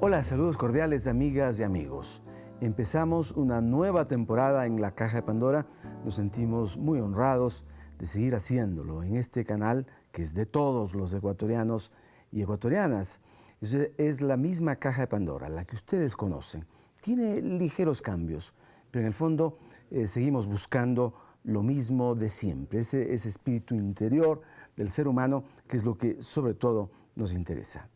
Hola, saludos cordiales amigas y amigos. Empezamos una nueva temporada en La Caja de Pandora. Nos sentimos muy honrados de seguir haciéndolo en este canal que es de todos los ecuatorianos y ecuatorianas. Es la misma Caja de Pandora, la que ustedes conocen. Tiene ligeros cambios, pero en el fondo seguimos buscando lo mismo de siempre, ese espíritu interior del ser humano que es lo que sobre todo nos interesa.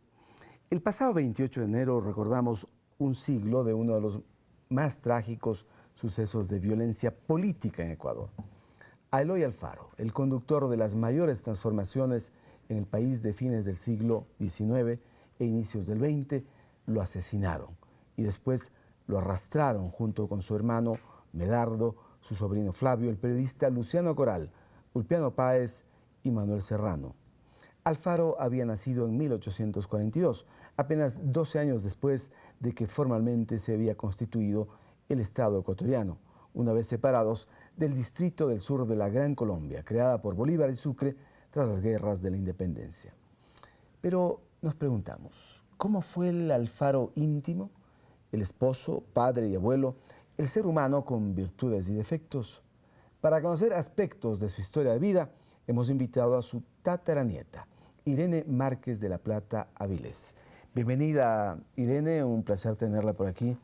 El pasado 28 de enero recordamos un siglo de uno de los más trágicos sucesos de violencia política en Ecuador. A Eloy Alfaro, el conductor de las mayores transformaciones en el país de fines del siglo XIX e inicios del XX, lo asesinaron y después lo arrastraron junto con su hermano Medardo, su sobrino Flavio, el periodista Luciano Coral, Ulpiano Páez y Manuel Serrano. Alfaro había nacido en 1842, apenas 12 años después de que formalmente se había constituido el Estado ecuatoriano, una vez separados del distrito del sur de la Gran Colombia, creada por Bolívar y Sucre tras las guerras de la independencia. Pero nos preguntamos, ¿cómo fue el Alfaro íntimo, el esposo, padre y abuelo, el ser humano con virtudes y defectos? Para conocer aspectos de su historia de vida, hemos invitado a su tataranieta, Irene Márquez de la Plata Avilés. Bienvenida, Irene, un placer tenerla por aquí.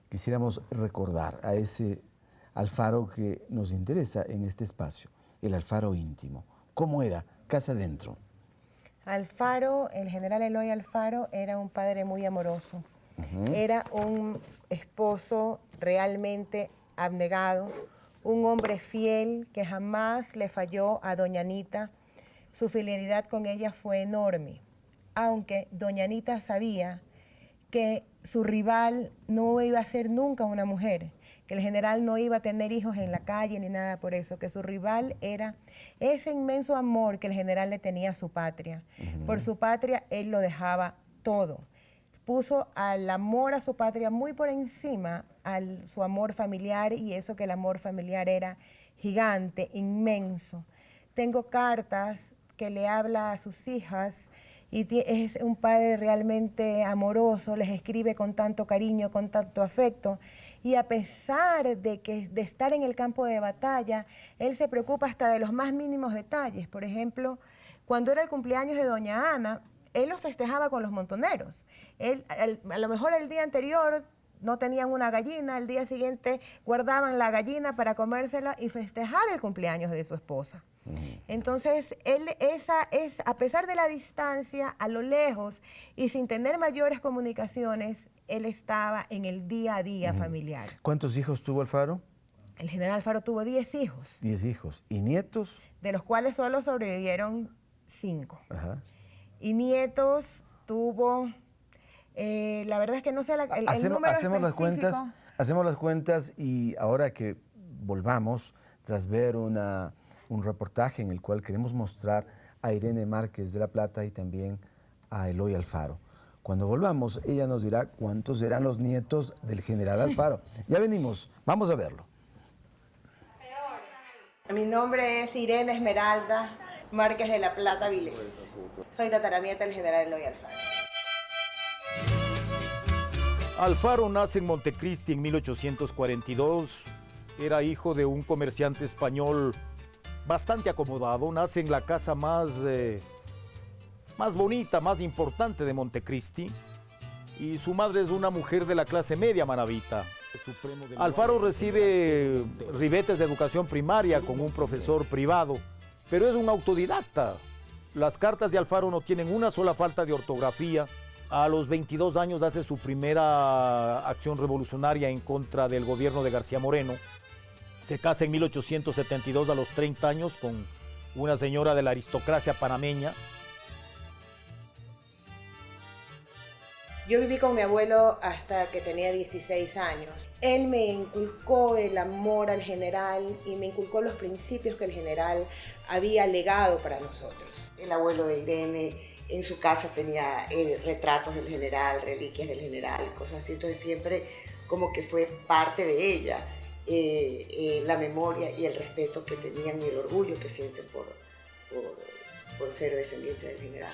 Quisiéramos recordar a ese Alfaro que nos interesa en este espacio, el Alfaro íntimo. ¿Cómo era? Casa adentro. Alfaro, el general Eloy Alfaro, era un padre muy amoroso. Era un esposo realmente abnegado, un hombre fiel que jamás le falló a doña Anita. Su fidelidad con ella fue enorme, aunque doña Anita sabía que su rival no iba a ser nunca una mujer, que el general no iba a tener hijos en la calle ni nada por eso, que su rival era ese inmenso amor que el general le tenía a su patria. Por su patria él lo dejaba todo. Puso al amor a su patria muy por encima a su amor familiar, y eso que el amor familiar era gigante, inmenso. Tengo cartas que le habla a sus hijas y es un padre realmente amoroso, les escribe con tanto cariño, con tanto afecto, y a pesar de estar en el campo de batalla, él se preocupa hasta de los más mínimos detalles. Por ejemplo, cuando era el cumpleaños de doña Ana, él lo festejaba con los montoneros. A lo mejor el día anterior no tenían una gallina, el día siguiente guardaban la gallina para comérsela y festejar el cumpleaños de su esposa. Entonces, a pesar de la distancia, a lo lejos y sin tener mayores comunicaciones, él estaba en el día a día familiar. ¿Cuántos hijos tuvo Alfaro? El general Alfaro tuvo 10 hijos. 10 hijos. ¿Y nietos? De los cuales solo sobrevivieron 5. Ajá. Y nietos tuvo, la verdad es que no sé el número específico. Hacemos las cuentas y ahora que volvamos, tras ver un reportaje en el cual queremos mostrar a Irene Márquez de la Plata y también a Eloy Alfaro. Cuando volvamos, ella nos dirá cuántos eran los nietos del general Alfaro. Ya venimos, vamos a verlo. Mi nombre es Irene Esmeralda Márquez de la Plata Avilés. Soy tataranieta del general Eloy Alfaro. Alfaro nace en Montecristi en 1842. Era hijo de un comerciante español bastante acomodado. Nace en la casa más bonita, más importante de Montecristi. Y su madre es una mujer de la clase media manabita. Alfaro recibe ribetes de educación primaria con un profesor privado, pero es un autodidacta. Las cartas de Alfaro no tienen una sola falta de ortografía. A los 22 años hace su primera acción revolucionaria en contra del gobierno de García Moreno. Se casa en 1872 a los 30 años con una señora de la aristocracia panameña. Yo viví con mi abuelo hasta que tenía 16 años. Él me inculcó el amor al general y me inculcó los principios que el general había legado para nosotros. El abuelo de Irene en su casa tenía retratos del general, reliquias del general, cosas así. Entonces siempre como que fue parte de ella la memoria y el respeto que tenían y el orgullo que sienten por ser descendientes del general.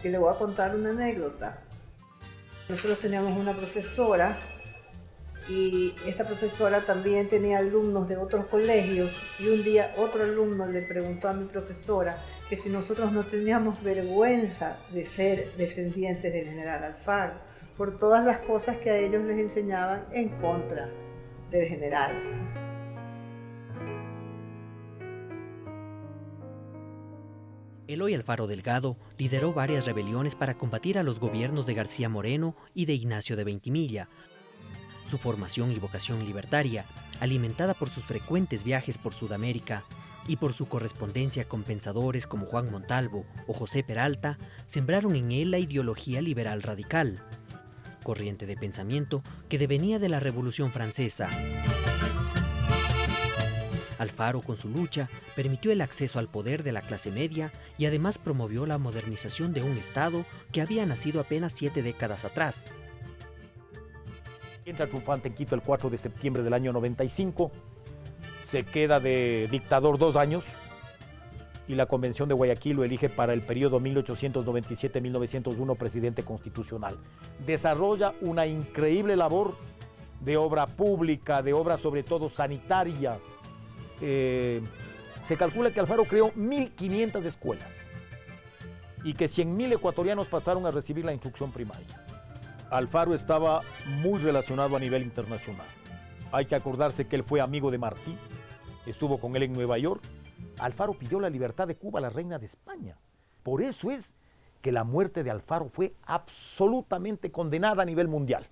Y le voy a contar una anécdota. Nosotros teníamos una profesora y esta profesora también tenía alumnos de otros colegios y un día otro alumno le preguntó a mi profesora que si nosotros no teníamos vergüenza de ser descendientes del general Alfaro por todas las cosas que a ellos les enseñaban en contra del general. Eloy Alfaro Delgado lideró varias rebeliones para combatir a los gobiernos de García Moreno y de Ignacio de Veintimilla. Su formación y vocación libertaria, alimentada por sus frecuentes viajes por Sudamérica y por su correspondencia con pensadores como Juan Montalvo o José Peralta, sembraron en él la ideología liberal radical, corriente de pensamiento que devenía de la Revolución Francesa. Alfaro, con su lucha, permitió el acceso al poder de la clase media y además promovió la modernización de un Estado que había nacido apenas 7 décadas atrás. Entra triunfante en Quito el 4 de septiembre del año 95, se queda de dictador 2 años y la Convención de Guayaquil lo elige para el periodo 1897-1901 presidente constitucional. Desarrolla una increíble labor de obra pública, de obra sobre todo sanitaria. Se calcula que Alfaro creó 1.500 escuelas y que 100.000 ecuatorianos pasaron a recibir la instrucción primaria. Alfaro estaba muy relacionado a nivel internacional. Hay que acordarse que él fue amigo de Martí, estuvo con él en Nueva York. Alfaro pidió la libertad de Cuba a la reina de España. Por eso es que la muerte de Alfaro fue absolutamente condenada a nivel mundial.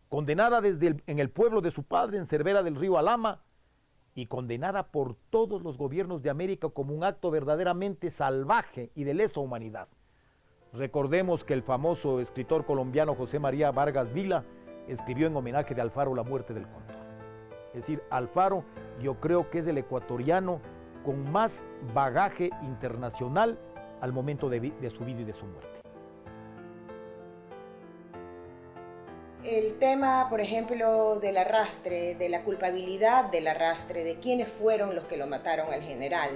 Condenada en el pueblo de su padre, en Cervera del Río Alhama, y condenada por todos los gobiernos de América como un acto verdaderamente salvaje y de lesa humanidad. Recordemos que el famoso escritor colombiano José María Vargas Vila escribió en homenaje de Alfaro La muerte del cóndor. Es decir, Alfaro yo creo que es el ecuatoriano con más bagaje internacional al momento de su vida y de su muerte. El tema, por ejemplo, del arrastre, de la culpabilidad del arrastre, de quiénes fueron los que lo mataron al general,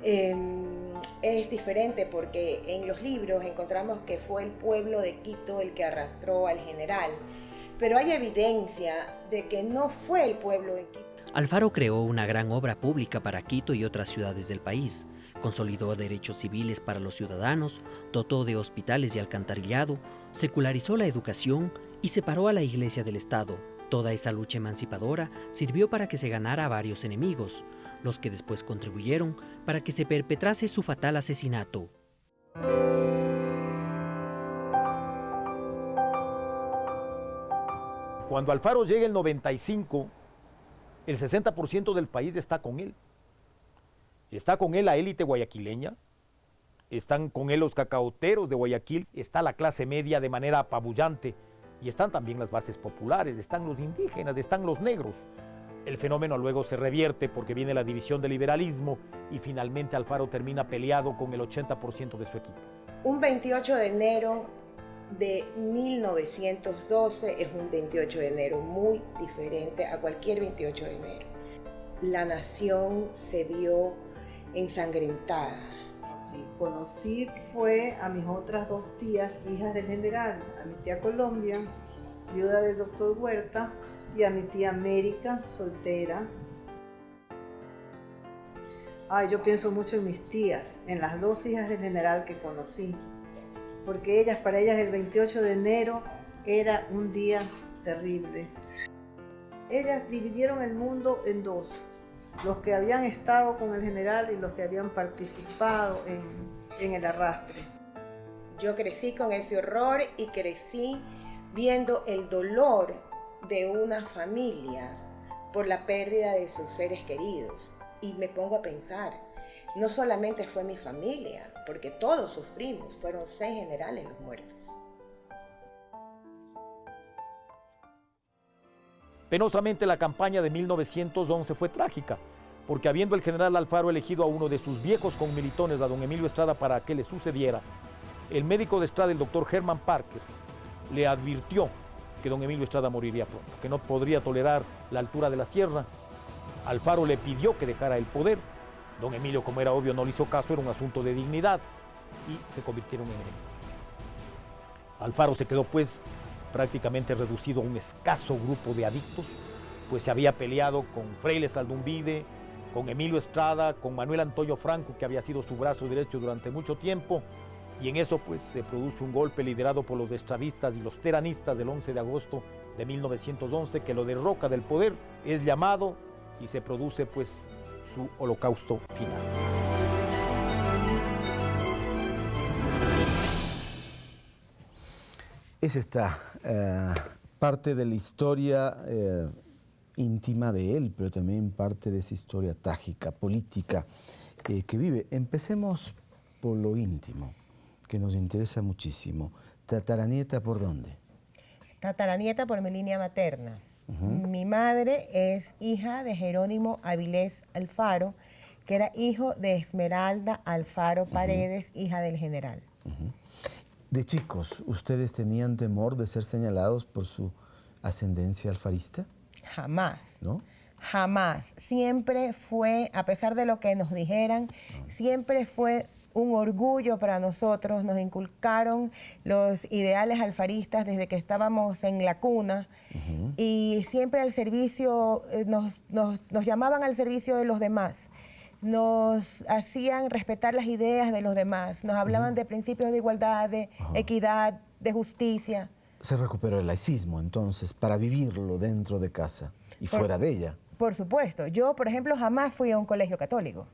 es diferente porque en los libros encontramos que fue el pueblo de Quito el que arrastró al general, pero hay evidencia de que no fue el pueblo de Quito. Alfaro creó una gran obra pública para Quito y otras ciudades del país, consolidó derechos civiles para los ciudadanos, dotó de hospitales y alcantarillado, secularizó la educación y separó a la Iglesia del Estado. Toda esa lucha emancipadora sirvió para que se ganara a varios enemigos, los que después contribuyeron para que se perpetrase su fatal asesinato. Cuando Alfaro llega el 95, el 60% del país está con él. Está con él la élite guayaquileña, están con él los cacaoteros de Guayaquil, está la clase media de manera apabullante y están también las bases populares, están los indígenas, están los negros. El fenómeno luego se revierte porque viene la división del liberalismo y finalmente Alfaro termina peleado con el 80% de su equipo. Un 28 de enero de 1912 es un 28 de enero muy diferente a cualquier 28 de enero. La nación se vio ensangrentada. Sí, conocí fue a mis otras 2 tías, hijas del general, a mi tía Colombia, viuda del doctor Huerta, y a mi tía América, soltera. Yo pienso mucho en mis tías, en las 2 hijas del general que conocí, porque para ellas el 28 de enero era un día terrible. Ellas dividieron el mundo en 2, los que habían estado con el general y los que habían participado en el arrastre. Yo crecí con ese horror y crecí viendo el dolor de una familia por la pérdida de sus seres queridos. Y me pongo a pensar, no solamente fue mi familia, porque todos sufrimos, fueron 6 generales los muertos. Penosamente la campaña de 1911 fue trágica, porque habiendo el general Alfaro elegido a uno de sus viejos conmilitones, a don Emilio Estrada, para que le sucediera, el médico de Estrada, el doctor Herman Parker, le advirtió que don Emilio Estrada moriría pronto, que no podría tolerar la altura de la sierra. Alfaro le pidió que dejara el poder. Don Emilio, como era obvio, no le hizo caso, era un asunto de dignidad, y se convirtieron en enemigos. Alfaro se quedó pues prácticamente reducido a un escaso grupo de adictos, pues se había peleado con Freile Saldumbide, con Emilio Estrada, con Manuel Antonio Franco, que había sido su brazo derecho durante mucho tiempo, y en eso pues se produce un golpe liderado por los estradistas y los teranistas del 11 de agosto de 1911 que lo derroca del poder, es llamado y se produce pues su holocausto final. Es esta parte de la historia íntima de él, pero también parte de esa historia trágica, política que vive. Empecemos por lo íntimo, que nos interesa muchísimo. ¿Tataranieta por dónde? Tataranieta por mi línea materna. Mi madre es hija de Jerónimo Avilés Alfaro, que era hijo de Esmeralda Alfaro Paredes, hija del general. De chicos, ¿ustedes tenían temor de ser señalados por su ascendencia alfarista? Jamás. ¿No? Jamás. Siempre fue, a pesar de lo que nos dijeran, siempre fue un orgullo para nosotros. Nos inculcaron los ideales alfaristas desde que estábamos en la cuna y siempre al servicio, nos llamaban al servicio de los demás. Nos hacían respetar las ideas de los demás, nos hablaban de principios de igualdad, de equidad, de justicia. Se recuperó el laicismo, entonces, para vivirlo dentro de casa y fuera de ella. Por supuesto. Yo, por ejemplo, jamás fui a un colegio católico.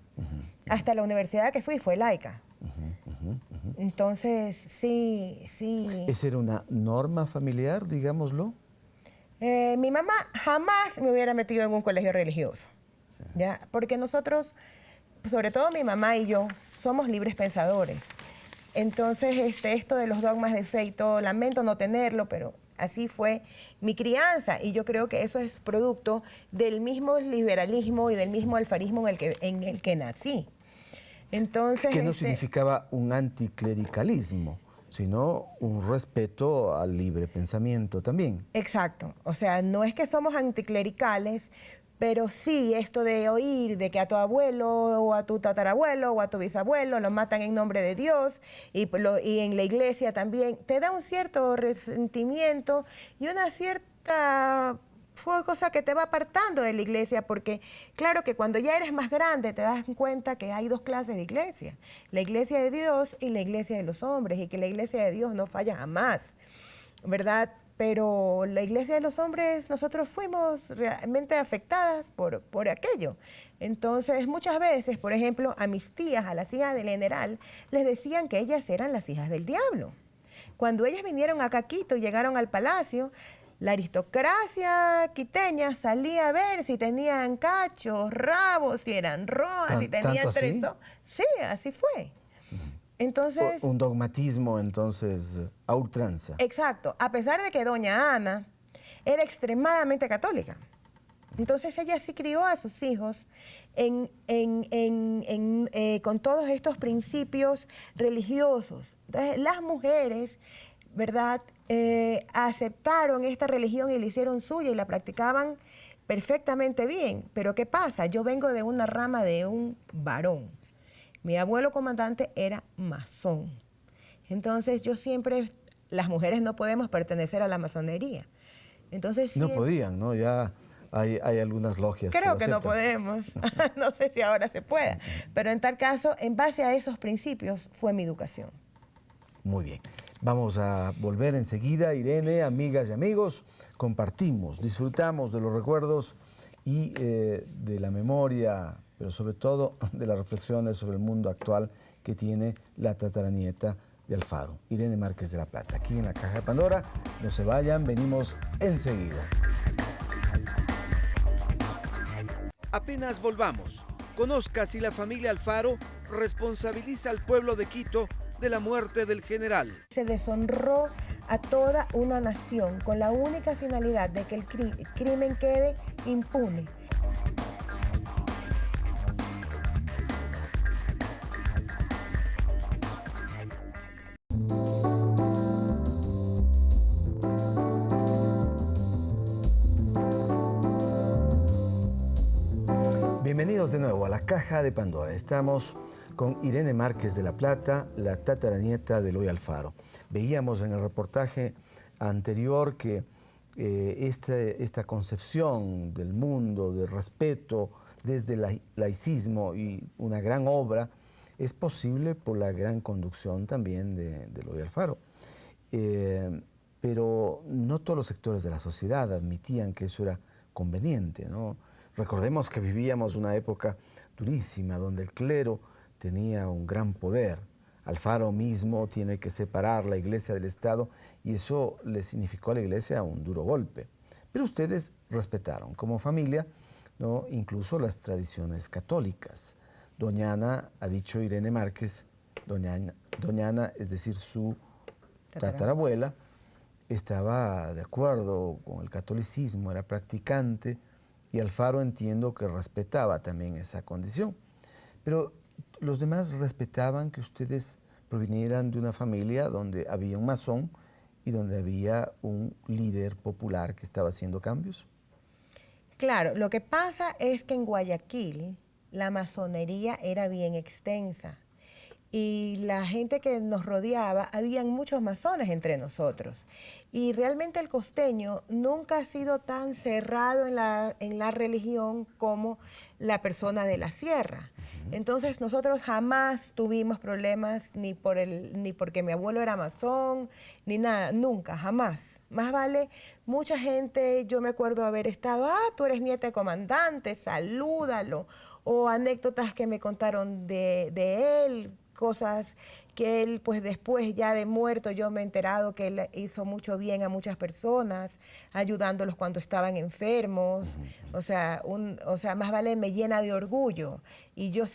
Hasta la universidad que fue laica. Entonces, sí. ¿Esa era una norma familiar, digámoslo? Mi mamá jamás me hubiera metido en un colegio religioso. Sí. ¿Ya? Porque nosotros, sobre todo mi mamá y yo, somos libres pensadores. Entonces, esto de los dogmas de fe y todo, lamento no tenerlo, pero así fue mi crianza. Y yo creo que eso es producto del mismo liberalismo y del mismo alfarismo en el que nací. Entonces, que no significaba un anticlericalismo, sino un respeto al libre pensamiento también. Exacto. O sea, no es que somos anticlericales, pero sí esto de oír de que a tu abuelo o a tu tatarabuelo o a tu bisabuelo lo matan en nombre de Dios y en la iglesia también, te da un cierto resentimiento y una cierta cosa que te va apartando de la iglesia, porque claro que cuando ya eres más grande te das cuenta que hay dos clases de iglesia, la iglesia de Dios y la iglesia de los hombres, y que la iglesia de Dios no falla jamás, ¿verdad? Pero la iglesia de los hombres, nosotros fuimos realmente afectadas por aquello. Entonces, muchas veces, por ejemplo, a mis tías, a las hijas del general, les decían que ellas eran las hijas del diablo. Cuando ellas vinieron a Quito y llegaron al palacio, la aristocracia quiteña salía a ver si tenían cachos, rabos, si eran rojas, si tenían tres. Sí, así fue. Entonces, un dogmatismo, entonces, a ultranza. Exacto, a pesar de que doña Ana era extremadamente católica. Entonces ella sí crió a sus hijos con todos estos principios religiosos. Entonces las mujeres, ¿verdad?, aceptaron esta religión y la hicieron suya y la practicaban perfectamente bien. Pero ¿qué pasa? Yo vengo de una rama de un varón. Mi abuelo comandante era masón. Entonces yo siempre, las mujeres no podemos pertenecer a la masonería. Entonces no podían, ¿no? Ya hay algunas logias. Creo que no podemos. No sé si ahora se pueda. Pero en tal caso, en base a esos principios fue mi educación. Muy bien. Vamos a volver enseguida, Irene, amigas y amigos. Compartimos, disfrutamos de los recuerdos y de la memoria, pero sobre todo de las reflexiones sobre el mundo actual que tiene la tataranieta de Alfaro, Irene Márquez de la Plata. Aquí en la Caja de Pandora, no se vayan, venimos enseguida. Apenas volvamos, conozca si la familia Alfaro responsabiliza al pueblo de Quito de la muerte del general. Se deshonró a toda una nación con la única finalidad de que el crimen quede impune. Bienvenidos de nuevo a la Caja de Pandora. Estamos con Irene Márquez de la Plata, la tataranieta de Eloy Alfaro. Veíamos en el reportaje anterior que esta concepción del mundo, del respeto desde el laicismo y una gran obra es posible por la gran conducción también de Eloy Alfaro. Pero no todos los sectores de la sociedad admitían que eso era conveniente, ¿no? Recordemos que vivíamos una época durísima donde el clero tenía un gran poder. Alfaro mismo tiene que separar la iglesia del Estado y eso le significó a la iglesia un duro golpe. Pero ustedes respetaron como familia, ¿no?, incluso las tradiciones católicas. Doña Ana, ha dicho Irene Márquez, Doña Ana, es decir, su tatarabuela, estaba de acuerdo con el catolicismo, era practicante, y Alfaro entiendo que respetaba también esa condición. Pero los demás respetaban que ustedes provinieran de una familia donde había un masón y donde había un líder popular que estaba haciendo cambios. Claro, lo que pasa es que en Guayaquil la masonería era bien extensa y la gente que nos rodeaba, habían muchos masones entre nosotros. Y realmente el costeño nunca ha sido tan cerrado en la religión como la persona de la sierra. Entonces nosotros jamás tuvimos problemas ni porque mi abuelo era masón, ni nada, nunca, jamás. Más vale, mucha gente, yo me acuerdo haber estado, tú eres nieta de comandante, salúdalo, o anécdotas que me contaron de él, cosas que él, pues después ya de muerto, yo me he enterado que él hizo mucho bien a muchas personas, ayudándolos cuando estaban enfermos. O sea, más vale, me llena de orgullo. Y yo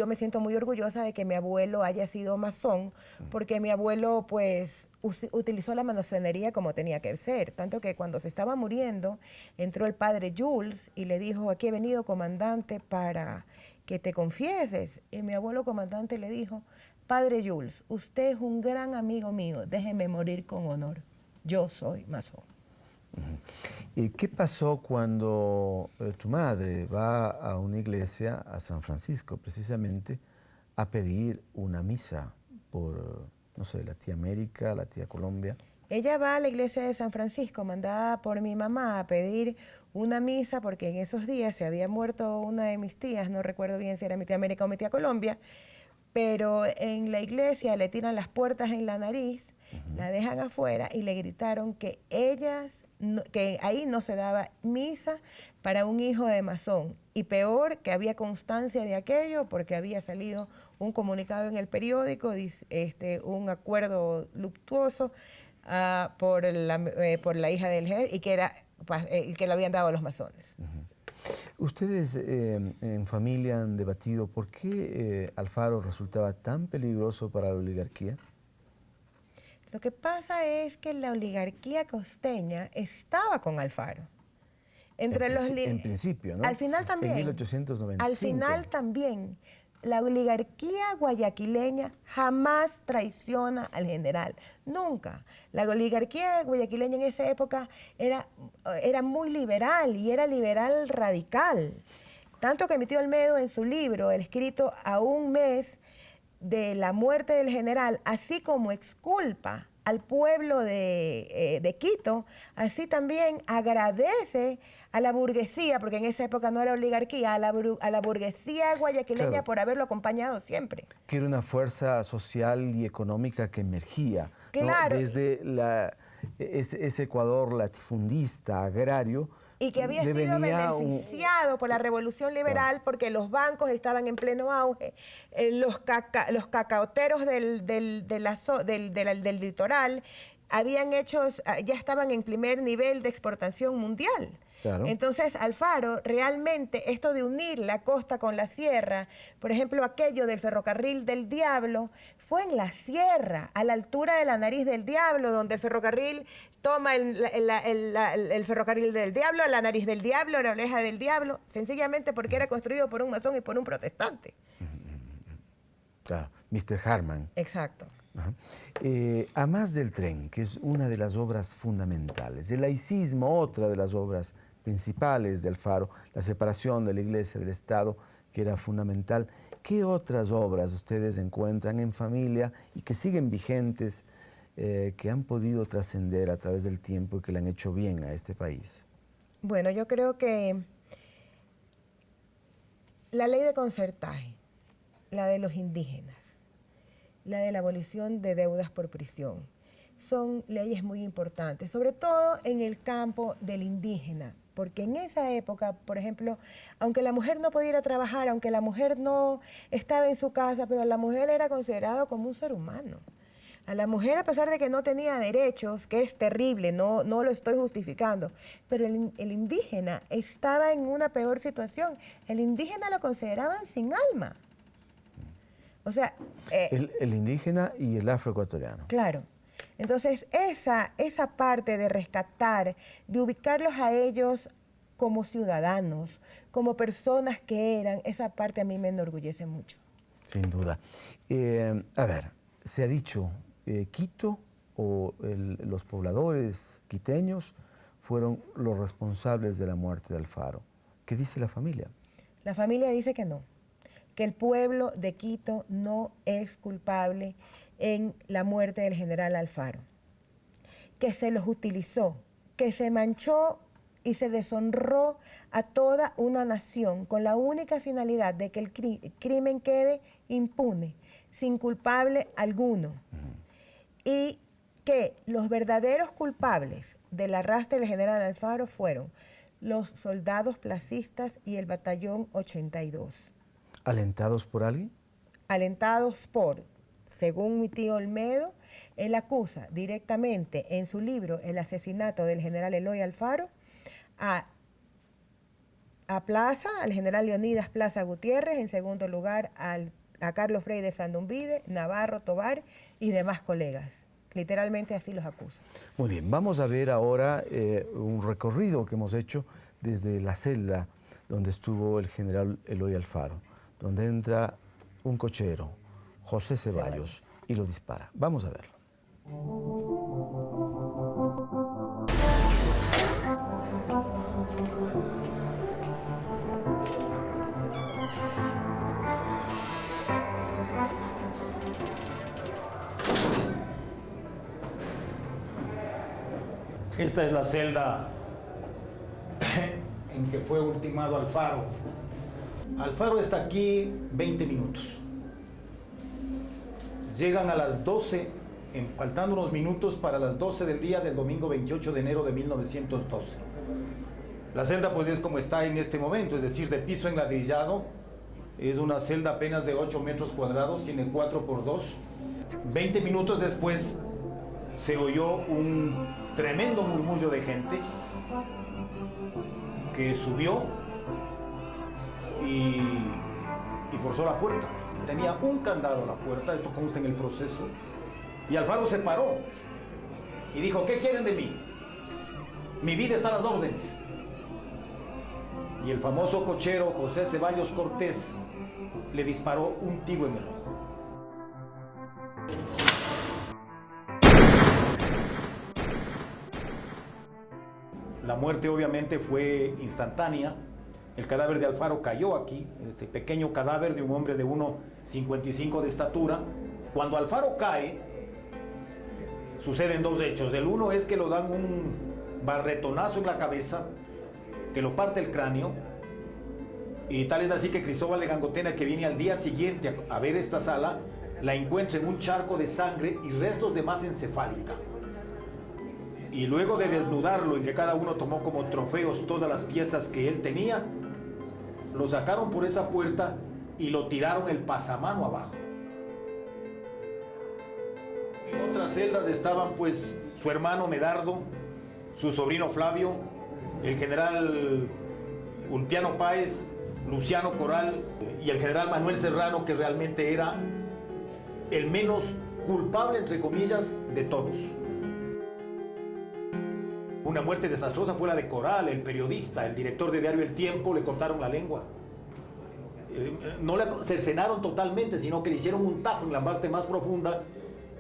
me siento muy orgullosa de que mi abuelo haya sido masón, porque mi abuelo, pues, utilizó la masonería como tenía que ser. Tanto que cuando se estaba muriendo, entró el padre Jules y le dijo, aquí he venido, comandante, para que te confieses. Y mi abuelo comandante le dijo, padre Jules, usted es un gran amigo mío, déjeme morir con honor. Yo soy masón. ¿Y qué pasó cuando tu madre va a una iglesia, a San Francisco precisamente, a pedir una misa por, no sé, la tía América, la tía Colombia? Ella va a la iglesia de San Francisco, mandada por mi mamá, a pedir una misa, porque en esos días se había muerto una de mis tías, no recuerdo bien si era mi tía América o mi tía Colombia, pero en la iglesia le tiran las puertas en la nariz, la dejan afuera y le gritaron que que ahí no se daba misa para un hijo de masón. Y peor, que había constancia de aquello porque había salido un comunicado en el periódico, un acuerdo luctuoso por la hija del jefe y que le habían dado a los masones. Ustedes en familia han debatido por qué Alfaro resultaba tan peligroso para la oligarquía. Lo que pasa es que la oligarquía costeña estaba con Alfaro. En principio, ¿no? Al final también. En 1895. Al final también. La oligarquía guayaquileña jamás traiciona al general, nunca. La oligarquía guayaquileña en esa época era muy liberal y era liberal radical. Tanto que mi tío Olmedo en su libro, el escrito a un mes de la muerte del general, así como exculpa al pueblo de Quito, así también agradece a la burguesía, porque en esa época no era oligarquía, a la burguesía guayaquileña, claro, por haberlo acompañado siempre. Que era una fuerza social y económica que emergía, claro, ¿no?, desde ese Ecuador latifundista, agrario. Y que había sido beneficiado por la Revolución Liberal, claro, porque los bancos estaban en pleno auge, los cacaoteros del litoral ya estaban en primer nivel de exportación mundial. Claro. Entonces, Alfaro, realmente esto de unir la costa con la sierra, por ejemplo, aquello del ferrocarril del Diablo, fue en la sierra, a la altura de la nariz del Diablo, donde el ferrocarril toma el ferrocarril del Diablo, la nariz del Diablo, la oreja del Diablo, sencillamente porque era construido por un masón y por un protestante. Claro, Mr. Harman. Exacto. A más del tren, que es una de las obras fundamentales, el laicismo, otra de las obras principales de Alfaro, la separación de la Iglesia del Estado, que era fundamental. ¿Qué otras obras ustedes encuentran en familia y que siguen vigentes que han podido trascender a través del tiempo y que le han hecho bien a este país? Bueno, yo creo que la ley de concertaje, la de los indígenas, la de la abolición de deudas por prisión, son leyes muy importantes, sobre todo en el campo del indígena, porque en esa época, por ejemplo, aunque la mujer no podía ir a trabajar, aunque la mujer no estaba en su casa, pero la mujer era considerada como un ser humano. A la mujer, a pesar de que no tenía derechos, que es terrible, no lo estoy justificando, pero el indígena estaba en una peor situación. El indígena lo consideraban sin alma. O sea... el indígena y el afroecuatoriano. Claro. Entonces, esa parte de rescatar, de ubicarlos a ellos como ciudadanos, como personas que eran, esa parte a mí me enorgullece mucho. Sin duda. A ver, se ha dicho, Quito o los pobladores quiteños fueron los responsables de la muerte de Alfaro. ¿Qué dice la familia? La familia dice que no, que el pueblo de Quito no es culpable en la muerte del general Alfaro, que se los utilizó, que se manchó y se deshonró a toda una nación con la única finalidad de que el crimen quede impune, sin culpable alguno. Y que los verdaderos culpables del arrastre del general Alfaro fueron los soldados placistas y el batallón 82. ¿Alentados por alguien? Alentados por, según mi tío Olmedo, él acusa directamente en su libro El asesinato del general Eloy Alfaro a Plaza, al general Leonidas Plaza Gutiérrez, en segundo lugar a Carlos Frei de Sandumbide, Navarro, Tobar y demás colegas. Literalmente así los acusa. Muy bien, vamos a ver ahora un recorrido que hemos hecho desde la celda donde estuvo el general Eloy Alfaro, donde entra un cochero, José Ceballos, y lo dispara. Vamos a verlo. Esta es la celda en que fue ultimado Alfaro. Alfaro está aquí 20 minutos. Llegan a las 12, faltando unos minutos para las 12 del día del domingo 28 de enero de 1912. La celda pues es como está en este momento, es decir, de piso enladrillado. Es una celda apenas de 8 metros cuadrados, tiene 4 por 2. 20 minutos después se oyó un tremendo murmullo de gente que subió y forzó la puerta. Tenía un candado a la puerta, esto consta en el proceso, y Alfaro se paró y dijo: ¿qué quieren de mí? Mi vida está a las órdenes. Y el famoso cochero José Ceballos Cortés le disparó un tiro en el ojo. La muerte obviamente fue instantánea. El cadáver de Alfaro cayó aquí, ese pequeño cadáver de un hombre de 1,55 de estatura. Cuando Alfaro cae, suceden dos hechos. El uno es que lo dan un barretonazo en la cabeza, que lo parte el cráneo, y tal es así que Cristóbal de Gangotena, que viene al día siguiente a ver esta sala, la encuentra en un charco de sangre y restos de masa encefálica. Y luego de desnudarlo y que cada uno tomó como trofeos todas las piezas que él tenía, lo sacaron por esa puerta y lo tiraron el pasamano abajo. En otras celdas estaban pues su hermano Medardo, su sobrino Flavio, el general Ulpiano Páez, Luciano Corral y el general Manuel Serrano, que realmente era el menos culpable, entre comillas, de todos. Una muerte desastrosa fue la de Corral, el periodista, el director de diario El Tiempo. Le cortaron la lengua. No le cercenaron totalmente, sino que le hicieron un tajo en la parte más profunda,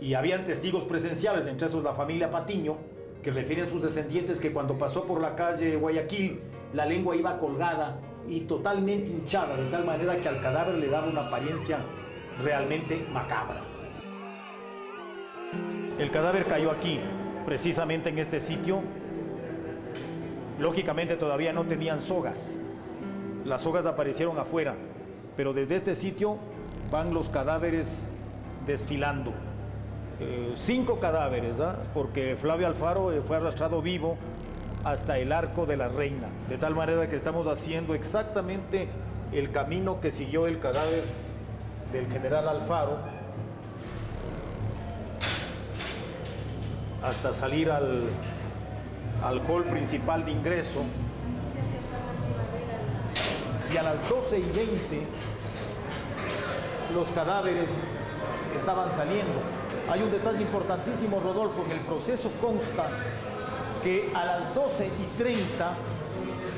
y habían testigos presenciales, entre esos la familia Patiño, que refieren a sus descendientes que cuando pasó por la calle Guayaquil, la lengua iba colgada y totalmente hinchada, de tal manera que al cadáver le daba una apariencia realmente macabra. El cadáver cayó aquí, precisamente en este sitio. Lógicamente todavía no tenían sogas. Las sogas aparecieron afuera, pero desde este sitio van los cadáveres desfilando. 5 cadáveres, ¿ah? Porque Flavio Alfaro fue arrastrado vivo hasta el Arco de la Reina, de tal manera que estamos haciendo exactamente el camino que siguió el cadáver del general Alfaro hasta salir al hall principal de ingreso. Y a las 12:20 los cadáveres estaban saliendo. Hay un detalle importantísimo, Rodolfo, en el proceso consta que a las 12:30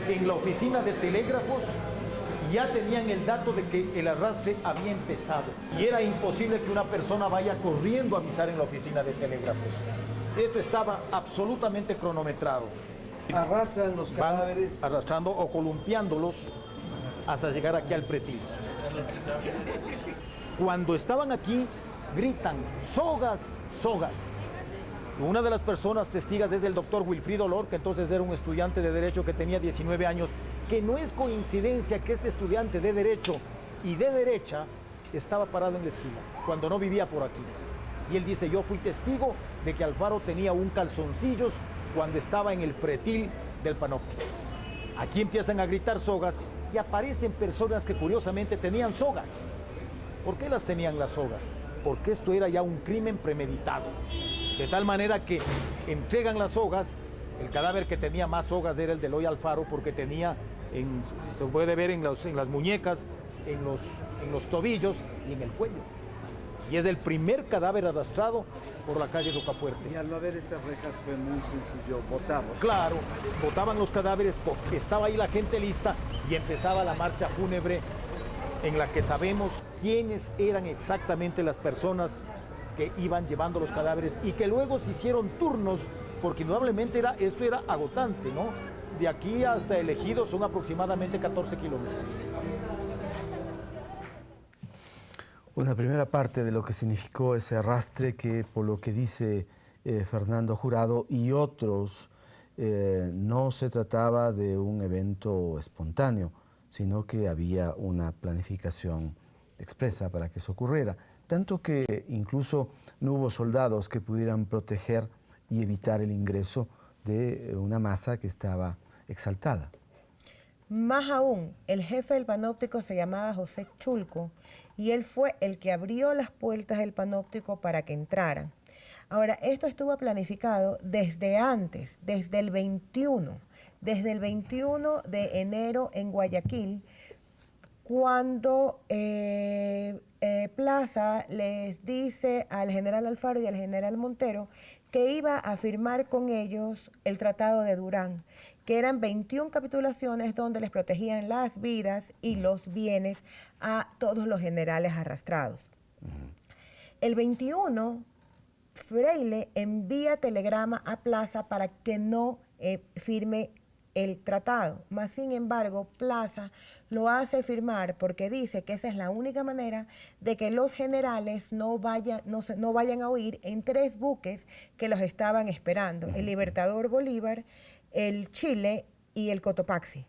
en la oficina de telégrafos ya tenían el dato de que el arrastre había empezado y era imposible que una persona vaya corriendo a avisar en la oficina de telégrafos. Esto estaba absolutamente cronometrado. Arrastran los cadáveres. Van arrastrando o columpiándolos hasta llegar aquí al pretil. Cuando estaban aquí, gritan, sogas, sogas. Una de las personas testigas es el doctor Wilfrido Lor, que entonces era un estudiante de Derecho que tenía 19 años, que no es coincidencia que este estudiante de Derecho y de derecha estaba parado en la esquina, cuando no vivía por aquí. Y él dice, yo fui testigo de que Alfaro tenía un calzoncillos cuando estaba en el pretil del panóptico. Aquí empiezan a gritar sogas y aparecen personas que curiosamente tenían sogas. ¿Por qué las tenían las sogas? Porque esto era ya un crimen premeditado. De tal manera que entregan las sogas. El cadáver que tenía más sogas era el de Eloy Alfaro, porque tenía, se puede ver en las muñecas, en los tobillos y en el cuello. Y es el primer cadáver arrastrado por la calle Rocafuerte. Y al no haber estas rejas fue muy sencillo, botamos. Claro, botaban los cadáveres, estaba ahí la gente lista y empezaba la marcha fúnebre en la que sabemos quiénes eran exactamente las personas que iban llevando los cadáveres y que luego se hicieron turnos, porque indudablemente esto era agotante, ¿no? De aquí hasta el Ejido son aproximadamente 14 kilómetros. Una primera parte de lo que significó ese arrastre que, por lo que dice Fernando Jurado y otros, no se trataba de un evento espontáneo, sino que había una planificación expresa para que eso ocurriera. Tanto que incluso no hubo soldados que pudieran proteger y evitar el ingreso de una masa que estaba exaltada. Más aún, el jefe del panóptico se llamaba José Chulco y él fue el que abrió las puertas del panóptico para que entraran. Ahora, esto estuvo planificado desde antes, desde el 21 de enero en Guayaquil, cuando Plaza les dice al general Alfaro y al general Montero que iba a firmar con ellos el Tratado de Durán, que eran 21 capitulaciones donde les protegían las vidas y los bienes a todos los generales arrastrados. El 21, Freile envía telegrama a Plaza para que no firme el tratado, mas sin embargo Plaza lo hace firmar porque dice que esa es la única manera de que los generales no vayan a huir en 3 buques que los estaban esperando, el Libertador Bolívar, el Chile y el Cotopaxi.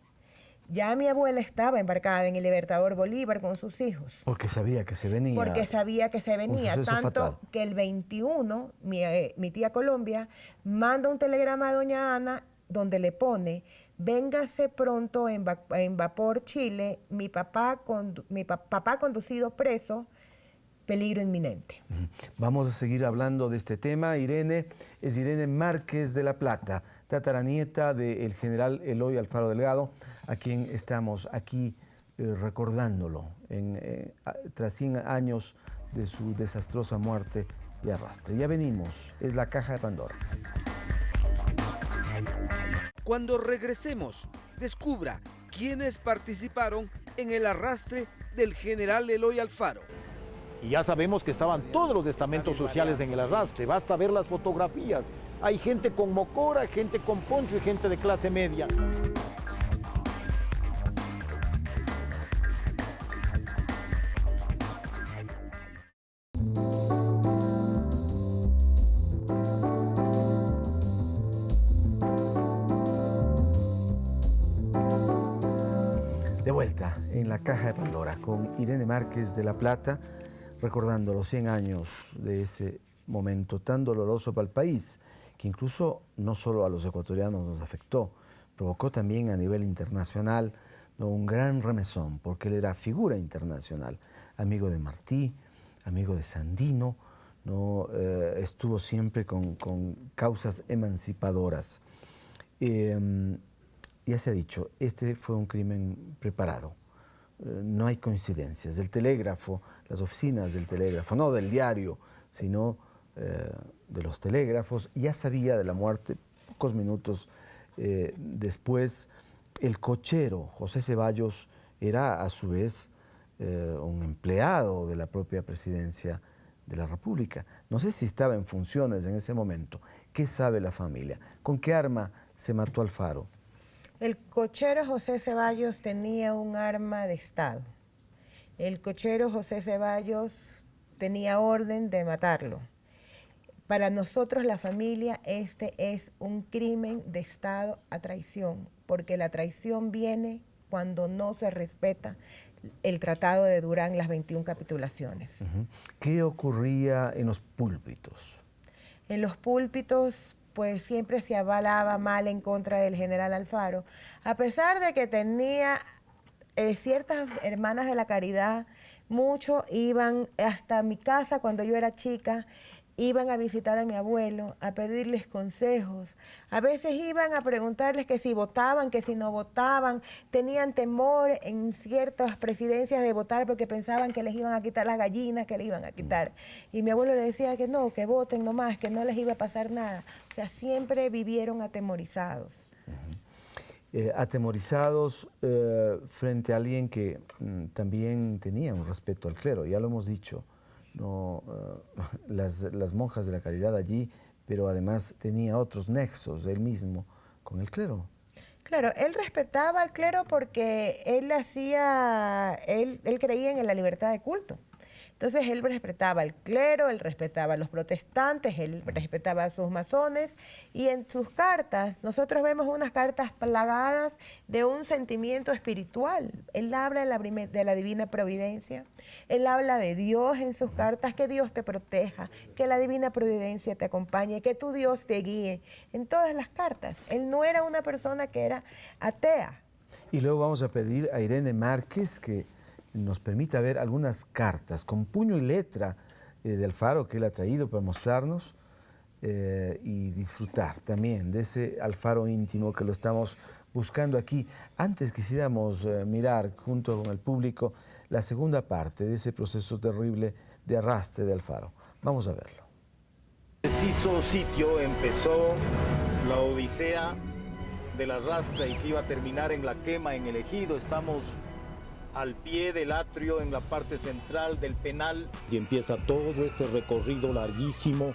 Ya mi abuela estaba embarcada en el Libertador Bolívar con sus hijos. Porque sabía que se venía. Porque sabía que se venía, tanto fatal. Que el 21, mi tía Colombia manda un telegrama a doña Ana donde le pone, véngase pronto en Vapor Chile, mi papá conducido preso, peligro inminente. Vamos a seguir hablando de este tema. Irene es Irene Márquez de la Plata, tataranieta del general Eloy Alfaro Delgado, a quien estamos aquí recordándolo tras 100 años de su desastrosa muerte y arrastre. Ya venimos, es la Caja de Pandora. Cuando regresemos, descubra quiénes participaron en el arrastre del general Eloy Alfaro. Y ya sabemos que estaban todos los estamentos sociales en el arrastre, basta ver las fotografías. Hay gente con mocora, gente con poncho y gente de clase media. en la Caja de Pandora con Irene Márquez de La Plata, recordando los 100 años de ese momento tan doloroso para el país, que incluso no solo a los ecuatorianos nos afectó, provocó también a nivel internacional, ¿no?, un gran remesón, porque él era figura internacional, amigo de Martí, amigo de Sandino, ¿no? Estuvo siempre con causas emancipadoras. Ya se ha dicho, este fue un crimen preparado. No hay coincidencias. El telégrafo, las oficinas del telégrafo, no del diario, sino de los telégrafos, ya sabía de la muerte pocos minutos después. El cochero, José Ceballos, era a su vez un empleado de la propia presidencia de la República. No sé si estaba en funciones en ese momento. ¿Qué sabe la familia? ¿Con qué arma se mató Alfaro? El cochero José Ceballos tenía un arma de Estado. El cochero José Ceballos tenía orden de matarlo. Para nosotros, la familia, este es un crimen de Estado a traición, porque la traición viene cuando no se respeta el Tratado de Durán, las 21 capitulaciones. ¿Qué ocurría en los púlpitos? En los púlpitos, pues siempre se avalaba mal en contra del general Alfaro, a pesar de que tenía ciertas hermanas de la caridad. Muchos iban hasta mi casa cuando yo era chica, iban a visitar a mi abuelo, a pedirles consejos. A veces iban a preguntarles que si votaban, que si no votaban. Tenían temor en ciertas presidencias de votar porque pensaban que les iban a quitar las gallinas, que les iban a quitar. Y mi abuelo le decía que no, que voten nomás, que no les iba a pasar nada. O sea, siempre vivieron atemorizados. Atemorizados frente a alguien que también tenía un respeto al clero, ya lo hemos dicho. No, las monjas de la caridad allí, pero además tenía otros nexos él mismo con el clero. Claro, él respetaba al clero porque él creía en la libertad de culto. Entonces él respetaba al clero, él respetaba a los protestantes, él respetaba a sus masones, y en sus cartas, nosotros vemos unas cartas plagadas de un sentimiento espiritual. Él habla de la divina providencia, él habla de Dios en sus cartas, que Dios te proteja, que la divina providencia te acompañe, que tu Dios te guíe, en todas las cartas. Él no era una persona que era atea. Y luego vamos a pedir a Irene Márquez que nos permita ver algunas cartas con puño y letra de Alfaro que él ha traído para mostrarnos y disfrutar también de ese Alfaro íntimo que lo estamos buscando aquí. Antes quisiéramos mirar junto con el público la segunda parte de ese proceso terrible de arrastre de Alfaro. Vamos a verlo. En preciso sitio empezó la odisea del arrastre y que iba a terminar en la quema en el ejido. Estamos al pie del atrio, en la parte central del penal. Y empieza todo este recorrido larguísimo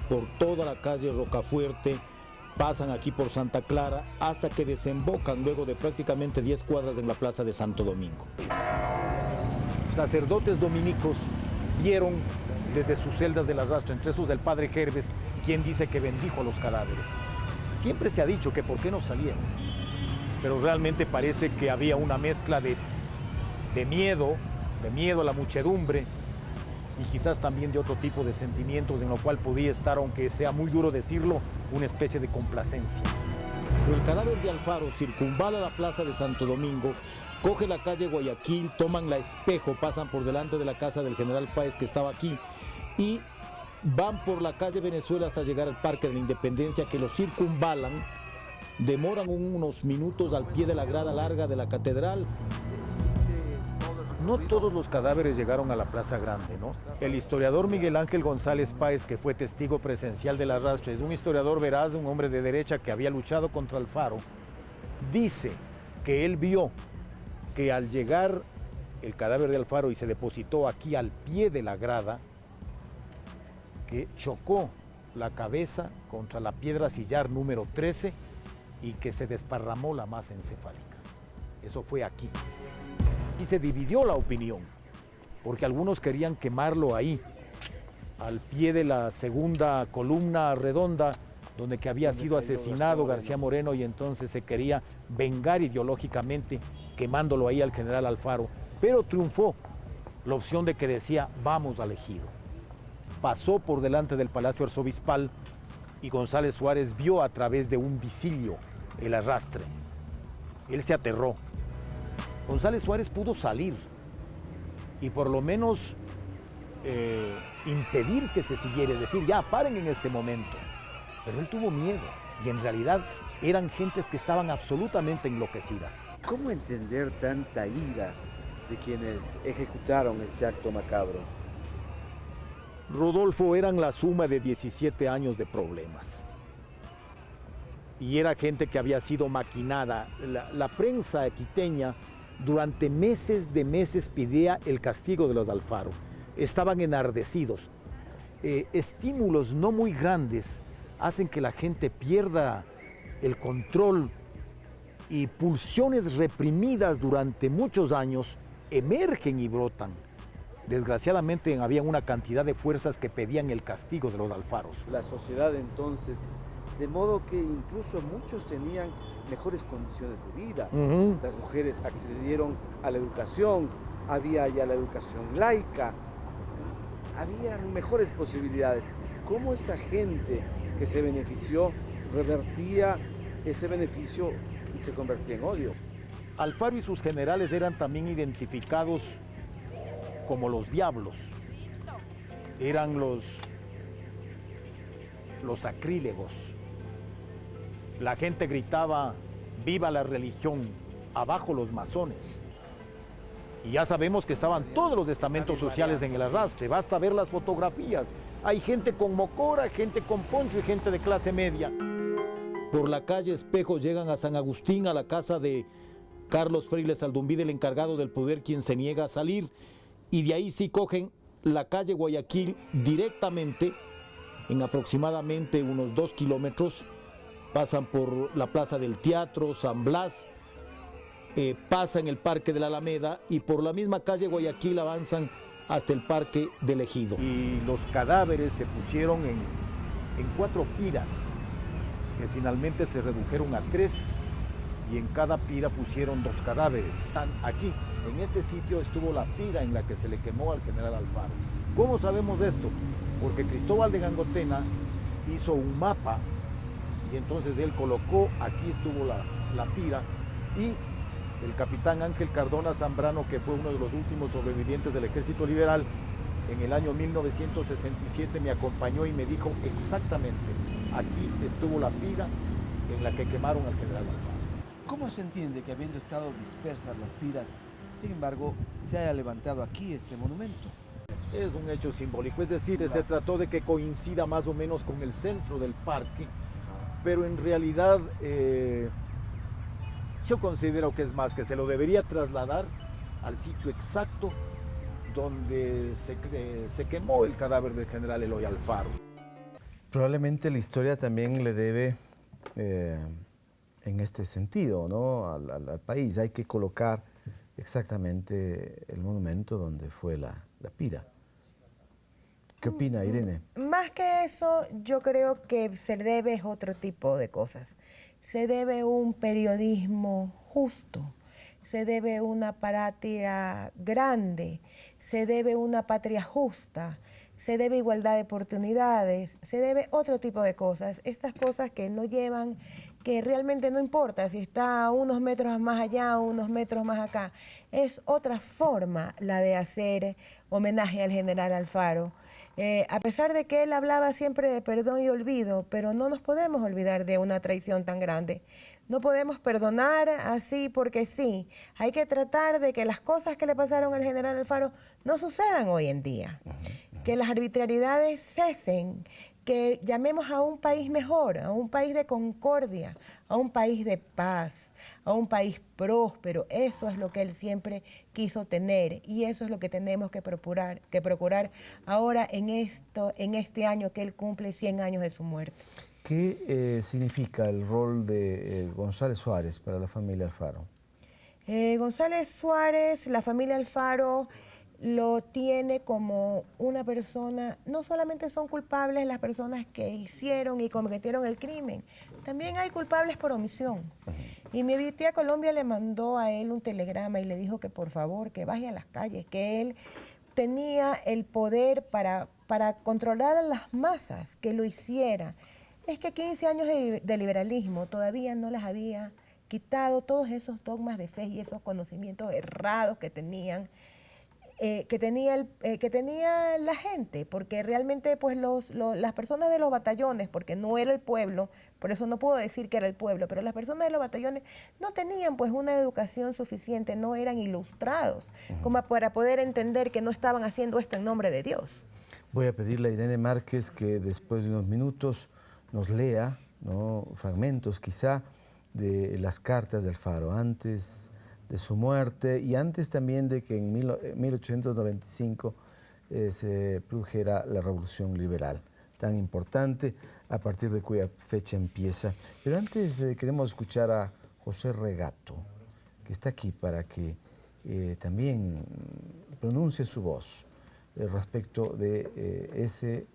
por toda la calle Rocafuerte, pasan aquí por Santa Clara, hasta que desembocan luego de prácticamente 10 cuadras en la plaza de Santo Domingo. Sacerdotes dominicos vieron desde sus celdas del arrastre, entre esos del padre Gerves, quien dice que bendijo a los cadáveres. Siempre se ha dicho que por qué no salieron, pero realmente parece que había una mezcla de miedo a la muchedumbre y quizás también de otro tipo de sentimientos en lo cual podía estar, aunque sea muy duro decirlo, una especie de complacencia. El cadáver de Alfaro circunvala la plaza de Santo Domingo, coge la calle Guayaquil, toman la Espejo, pasan por delante de la casa del general Páez que estaba aquí y van por la calle Venezuela hasta llegar al Parque de la Independencia, que lo circunvalan, demoran unos minutos al pie de la grada larga de la catedral. No todos los cadáveres llegaron a la Plaza Grande, ¿no? El historiador Miguel Ángel González Páez, que fue testigo presencial del arrastre, es un historiador veraz, un hombre de derecha que había luchado contra Alfaro, dice que él vio que al llegar el cadáver de Alfaro y se depositó aquí al pie de la grada, que chocó la cabeza contra la piedra sillar número 13 y que se desparramó la masa encefálica. Eso fue aquí. Y se dividió la opinión, porque algunos querían quemarlo ahí, al pie de la segunda columna redonda, donde que había sido asesinado García Moreno, y entonces se quería vengar ideológicamente quemándolo ahí al general Alfaro, pero triunfó la opción de que decía vamos al ejido. Pasó por delante del Palacio Arzobispal y González Suárez vio a través de un visillo el arrastre. Él se aterró. González Suárez pudo salir y por lo menos impedir que se siguiera, es decir, ya paren en este momento. Pero él tuvo miedo y en realidad eran gentes que estaban absolutamente enloquecidas. ¿Cómo entender tanta ira de quienes ejecutaron este acto macabro? Rodolfo, eran la suma de 17 años de problemas. Y era gente que había sido maquinada. La prensa quiteña durante meses pedía el castigo de los Alfaro. Estaban enardecidos. Estímulos no muy grandes hacen que la gente pierda el control y pulsiones reprimidas durante muchos años emergen y brotan. Desgraciadamente había una cantidad de fuerzas que pedían el castigo de los Alfaros. La sociedad entonces, de modo que incluso muchos tenían mejores condiciones de vida. Las mujeres accedieron a la educación, había ya la educación laica, había mejores posibilidades. ¿Cómo esa gente que se benefició revertía ese beneficio y se convertía en odio? Alfaro y sus generales eran también identificados como los diablos. Eran los sacrílegos. La gente gritaba, viva la religión, abajo los masones. Y ya sabemos que estaban todos los estamentos sociales en el arrastre, basta ver las fotografías. Hay gente con mocora, gente con poncho y gente de clase media. Por la calle Espejos llegan a San Agustín, a la casa de Carlos Freiles Aldumbide, el encargado del poder, quien se niega a salir. Y de ahí sí cogen la calle Guayaquil directamente, en aproximadamente unos 2 kilómetros, pasan por la Plaza del Teatro, San Blas, pasan el Parque de la Alameda y por la misma calle Guayaquil avanzan hasta el Parque del Ejido. Y los cadáveres se pusieron en 4 piras, que finalmente se redujeron a 3, y en cada pira pusieron 2 cadáveres. Aquí, en este sitio, estuvo la pira en la que se le quemó al general Alfaro. ¿Cómo sabemos esto? Porque Cristóbal de Gangotena hizo un mapa y entonces él colocó, aquí estuvo la pira, y el capitán Ángel Cardona Zambrano, que fue uno de los últimos sobrevivientes del Ejército Liberal, en el año 1967 me acompañó y me dijo exactamente, aquí estuvo la pira en la que quemaron al general Alfaro. ¿Cómo se entiende que habiendo estado dispersas las piras, sin embargo, se haya levantado aquí este monumento? Es un hecho simbólico, es decir, se trató de que coincida más o menos con el centro del parque, pero en realidad yo considero que es más, que se lo debería trasladar al sitio exacto donde se quemó el cadáver del general Eloy Alfaro. Probablemente la historia también le debe, en este sentido, ¿no? al país. Hay que colocar exactamente el monumento donde fue la pira. ¿Qué opina, Irene? Más que eso, yo creo que se debe otro tipo de cosas. Se debe un periodismo justo, se debe una patria grande, se debe una patria justa, se debe igualdad de oportunidades, se debe otro tipo de cosas. Estas cosas que no llevan, que realmente no importa si está unos metros más allá o unos metros más acá. Es otra forma la de hacer homenaje al general Alfaro. A pesar de que él hablaba siempre de perdón y olvido, pero no nos podemos olvidar de una traición tan grande. No podemos perdonar así porque sí. Hay que tratar de que las cosas que le pasaron al general Alfaro no sucedan hoy en día. Que las arbitrariedades cesen, que llamemos a un país mejor, a un país de concordia, a un país de paz, a un país próspero. Eso es lo que él siempre quiso tener y eso es lo que tenemos que procurar ahora en este año que él cumple 100 años de su muerte. ¿Qué significa el rol de González Suárez para la familia Alfaro? González Suárez, la familia Alfaro, lo tiene como una persona, no solamente son culpables las personas que hicieron y cometieron el crimen, también hay culpables por omisión. Y mi tía Colombia le mandó a él un telegrama y le dijo que por favor, que vaya a las calles, que él tenía el poder para controlar a las masas, que lo hiciera. Es que 15 años de liberalismo todavía no les había quitado todos esos dogmas de fe y esos conocimientos errados que tenían. Que tenía la gente, porque realmente pues las personas de los batallones, porque no era el pueblo, por eso no puedo decir que era el pueblo, pero las personas de los batallones no tenían pues una educación suficiente, no eran ilustrados como para poder entender que no estaban haciendo esto en nombre de Dios. Voy a pedirle a Irene Márquez que después de unos minutos nos lea, ¿no?, fragmentos quizá de las cartas de Alfaro, antes de su muerte y antes también de que en 1895 se produjera la Revolución Liberal, tan importante, a partir de cuya fecha empieza. Pero antes queremos escuchar a José Regato, que está aquí para que también pronuncie su voz respecto de ese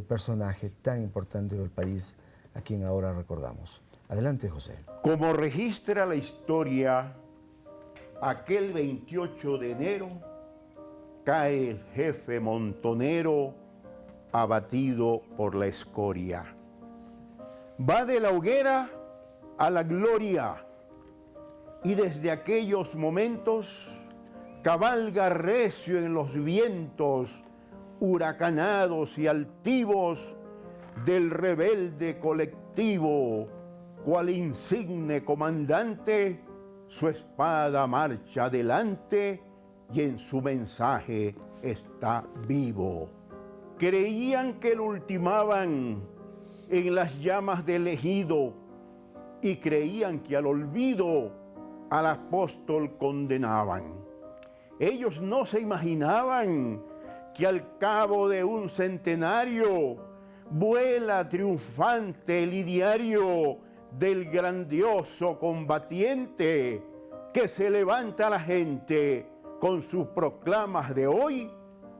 personaje tan importante del país a quien ahora recordamos. Adelante, José. Como registra la historia, aquel 28 de enero cae el jefe montonero abatido por la escoria. Va de la hoguera a la gloria y desde aquellos momentos cabalga recio en los vientos huracanados y altivos del rebelde colectivo, cual insigne comandante, su espada marcha adelante y en su mensaje está vivo. Creían que lo ultimaban en las llamas del ejido y creían que al olvido al apóstol condenaban. Ellos no se imaginaban que al cabo de un centenario vuela triunfante el ideario del grandioso combatiente que se levanta a la gente con sus proclamas de hoy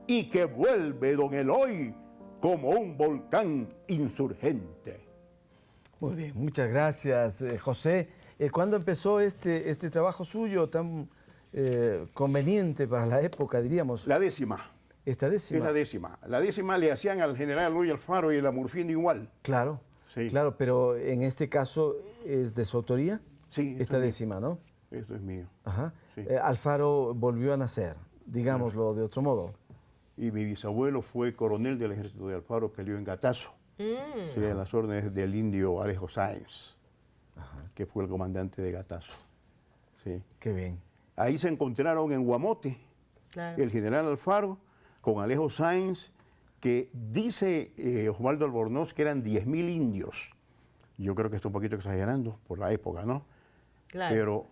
y que vuelve don Eloy como un volcán insurgente. Muy bien, muchas gracias, José. ¿Cuándo empezó este trabajo suyo tan conveniente para la época, diríamos? La décima. ¿Esta décima? Es la décima. La décima le hacían al general Eloy Alfaro y el Amurfino igual. Claro, sí. Claro, pero en este caso es de su autoría. Sí. Esta décima, ¿no? Esto es mío. Ajá. Sí. Alfaro volvió a nacer, digámoslo de otro modo. Y mi bisabuelo fue coronel del ejército de Alfaro, peleó en Gatazo. Sí, en las órdenes del indio Alejo Sáenz, que fue el comandante de Gatazo. Sí. Qué bien. Ahí se encontraron en Guamote, Claro. el general Alfaro con Alejo Sáenz, que dice Osvaldo Albornoz que eran 10.000 indios. Yo creo que está un poquito exagerando por la época, ¿no? Claro. Pero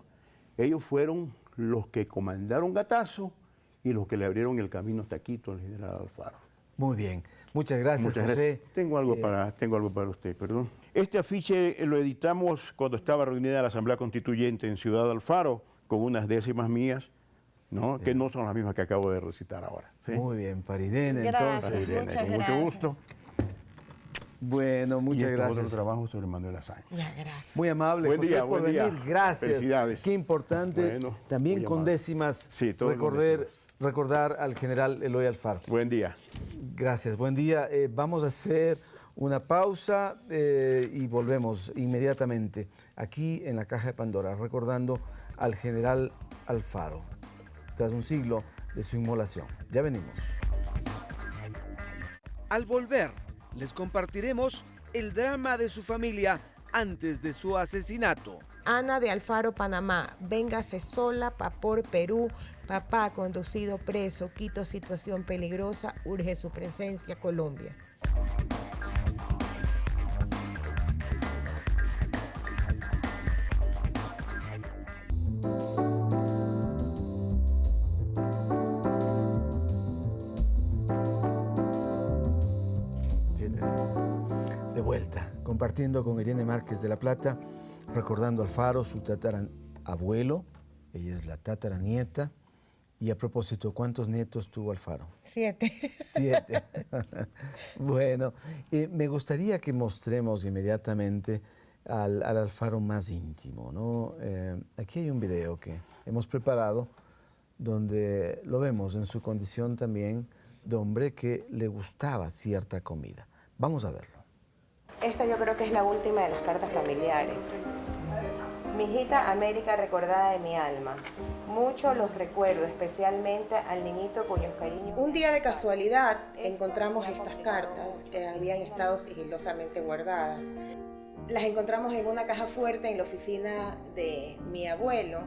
ellos fueron los que comandaron Gatazo y los que le abrieron el camino hasta Quito al general Alfaro. Muy bien. Muchas gracias, Muchas José. gracias. Tengo algo para usted, perdón. Este afiche lo editamos cuando estaba reunida la Asamblea Constituyente en Ciudad Alfaro, con unas décimas mías, ¿no? Que no son las mismas que acabo de recitar ahora. ¿sí? Muy bien, para Irene, Gracias. entonces. Irene, Muchas con mucho gracias. gusto. Bueno, muchas y gracias. otro trabajo sobre Manuel Azaña. Ya, gracias. Muy amable, Buen José, día, por buen día. venir. Gracias. Felicidades. Qué importante. Bueno, también muy con amable. décimas Sí, todo con décimas. recordar al general Eloy Alfaro. Buen día. Gracias, buen día. Vamos a hacer una pausa y volvemos inmediatamente aquí en la Caja de Pandora, recordando al general Alfaro, tras un siglo de su inmolación. Ya venimos. Al volver, les compartiremos el drama de su familia antes de su asesinato. Ana de Alfaro, Panamá. Véngase sola, por Perú. Papá conducido preso. Quito, situación peligrosa. Urge su presencia, Colombia. De vuelta, compartiendo con Irene Márquez de la Plata, recordando a Alfaro, su tatarabuelo, ella es la tataranieta. Y a propósito, ¿cuántos nietos tuvo Alfaro? 7. 7. Bueno, me gustaría que mostremos inmediatamente al Alfaro más íntimo, ¿no? Aquí hay un video que hemos preparado donde lo vemos en su condición también de hombre que le gustaba cierta comida. Vamos a verlo. Esta yo creo que es la última de las cartas familiares. Mi hijita América recordada de mi alma. Mucho los recuerdo, especialmente al niñito cuyos cariños... Un día de casualidad encontramos estas cartas que habían estado sigilosamente guardadas. Las encontramos en una caja fuerte en la oficina de mi abuelo.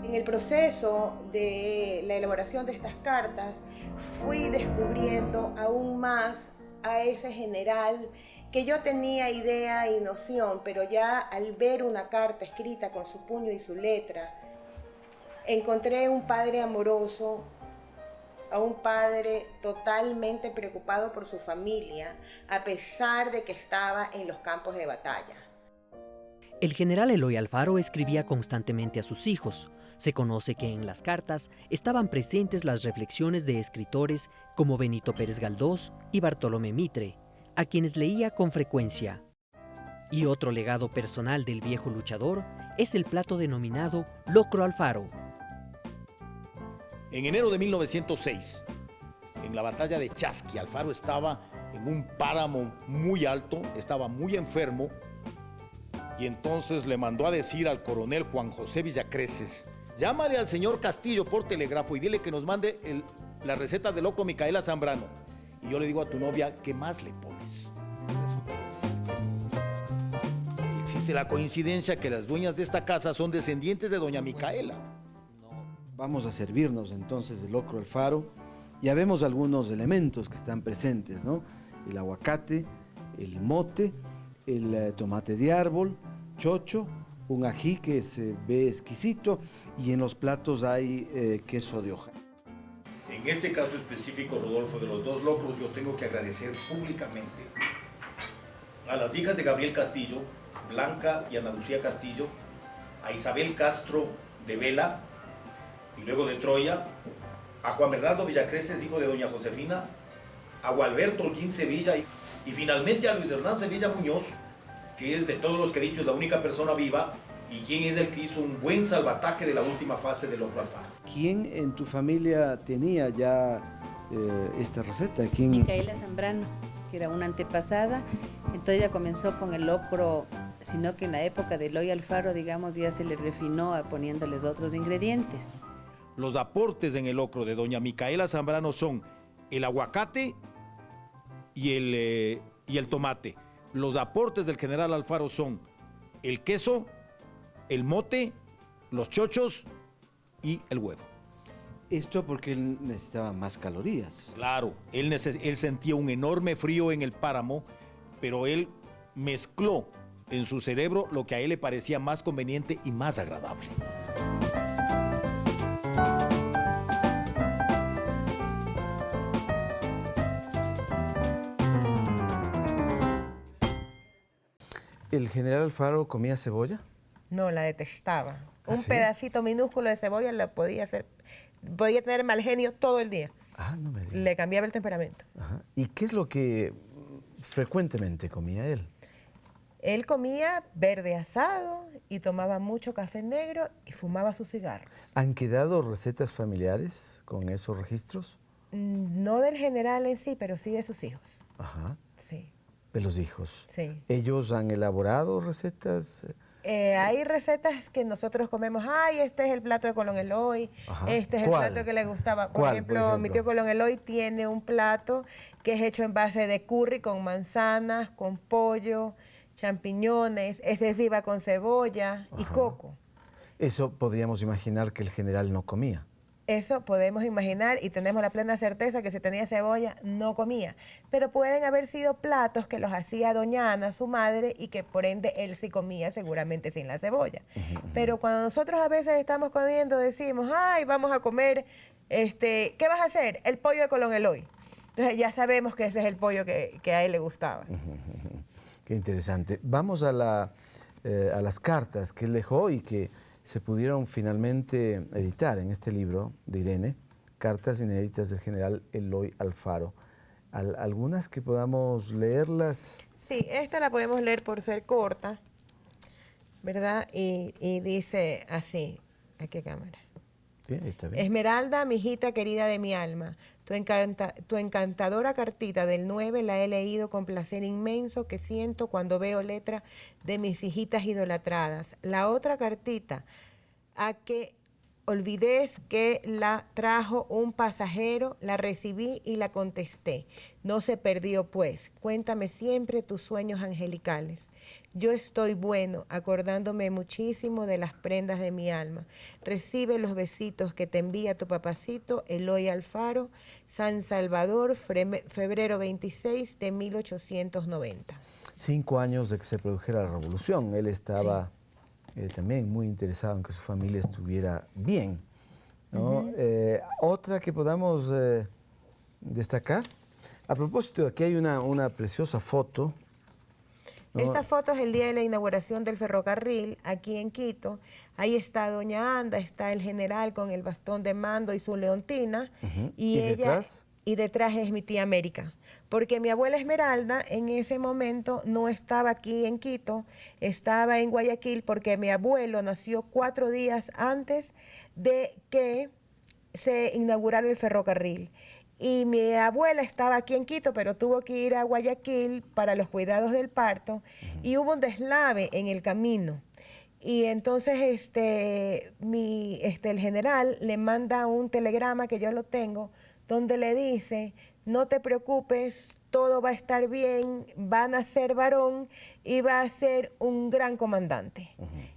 En el proceso de la elaboración de estas cartas, fui descubriendo aún más a ese general que yo tenía idea y noción, pero ya al ver una carta escrita con su puño y su letra, encontré un padre amoroso, a un padre totalmente preocupado por su familia, a pesar de que estaba en los campos de batalla. El general Eloy Alfaro escribía constantemente a sus hijos. Se conoce que en las cartas estaban presentes las reflexiones de escritores como Benito Pérez Galdós y Bartolomé Mitre, a quienes leía con frecuencia. Y otro legado personal del viejo luchador es el plato denominado locro Alfaro. En enero de 1906, en la batalla de Chasqui, Alfaro estaba en un páramo muy alto, estaba muy enfermo, y entonces le mandó a decir al coronel Juan José Villacreces: llámale al señor Castillo por telégrafo y dile que nos mande la receta del locro Micaela Zambrano. Y yo le digo a tu novia, ¿qué más le pones? Existe la coincidencia que las dueñas de esta casa son descendientes de doña Micaela. Vamos a servirnos entonces del locro Alfaro. Ya vemos algunos elementos que están presentes, ¿no? El aguacate, el mote, el tomate de árbol, chocho, un ají que se ve exquisito y en los platos hay queso de hoja. En este caso específico, Rodolfo, de los dos locros, yo tengo que agradecer públicamente a las hijas de Gabriel Castillo, Blanca y Ana Lucía Castillo, a Isabel Castro de Vela y luego de Troya, a Juan Bernardo Villacreces, hijo de doña Josefina, a Gualberto Holguín Sevilla y finalmente a Luis Hernán Sevilla Muñoz, que es de todos los que he dicho es la única persona viva y quien es el que hizo un buen salvataje de la última fase del locro Alfaro. ¿Quién en tu familia tenía ya esta receta? ¿Quién? Micaela Zambrano, que era una antepasada. Entonces ya comenzó con el locro, sino que en la época de Eloy Alfaro, digamos, ya se le refinó poniéndoles otros ingredientes. Los aportes en el locro de doña Micaela Zambrano son el aguacate y el tomate. Los aportes del general Alfaro son el queso, el mote, los chochos y el huevo. Esto porque él necesitaba más calorías. Claro, él sentía un enorme frío en el páramo, pero él mezcló en su cerebro lo que a él le parecía más conveniente y más agradable. ¿El general Alfaro comía cebolla? No, la detestaba. Un ¿Sí? pedacito minúsculo de cebolla le podía hacer, podía tener mal genio todo el día. Ah, no me digas. Le cambiaba el temperamento. Ajá. ¿Y qué es lo que frecuentemente comía él? Él comía verde asado y tomaba mucho café negro y fumaba sus cigarros. ¿Han quedado recetas familiares con esos registros? No del general en sí, pero sí de sus hijos. Ajá. Sí, De los hijos. sí. ¿Ellos han elaborado recetas? Hay recetas que nosotros comemos, ay, este es el plato de Colón Eloy, Ajá. este es el ¿Cuál? plato que le gustaba. Por ¿Cuál, ejemplo, mi tío Colón Eloy tiene un plato que es hecho en base de curry con manzanas, con pollo, champiñones, ese sí va con cebolla y coco. Eso podríamos imaginar que el general no comía. Eso podemos imaginar y tenemos la plena certeza que si tenía cebolla no comía. Pero pueden haber sido platos que los hacía doña Ana, su madre, y que por ende él sí comía seguramente sin la cebolla. Pero cuando nosotros a veces estamos comiendo decimos, ay, vamos a comer, ¿qué vas a hacer? El pollo de Colón Eloy. Entonces ya sabemos que ese es el pollo que a él le gustaba. Qué interesante. Vamos a las cartas que él dejó y que se pudieron finalmente editar en este libro de Irene, Cartas inéditas del general Eloy Alfaro. Algunas que podamos leerlas. Sí, esta la podemos leer por ser corta. ¿verdad? Y dice así, ¿a qué cámara? Sí, está bien. Esmeralda, mi hijita querida de mi alma, tu encantadora cartita del 9 la he leído con placer inmenso que siento cuando veo letra de mis hijitas idolatradas. La otra cartita, a que olvides que la trajo un pasajero, la recibí y la contesté. No se perdió pues. Cuéntame siempre tus sueños angelicales. Yo estoy bueno, acordándome muchísimo de las prendas de mi alma. Recibe los besitos que te envía tu papacito, Eloy Alfaro, San Salvador, febrero 26 de 1890. 5 años de que se produjera la revolución. Él estaba también muy interesado en que su familia estuviera bien, ¿no? Otra que podamos destacar. A propósito, aquí hay una preciosa foto. ¿No? Esta foto es el día de la inauguración del ferrocarril aquí en Quito. Ahí está doña Anda, está el general con el bastón de mando y su leontina. ¿Y detrás? Y detrás es mi tía América. Porque mi abuela Esmeralda en ese momento no estaba aquí en Quito, estaba en Guayaquil porque mi abuelo nació 4 días antes de que se inaugurara el ferrocarril. Y mi abuela estaba aquí en Quito, pero tuvo que ir a Guayaquil para los cuidados del parto y hubo un deslave en el camino. Y entonces el general le manda un telegrama, que yo lo tengo, donde le dice, no te preocupes, todo va a estar bien, va a nacer varón y va a ser un gran comandante.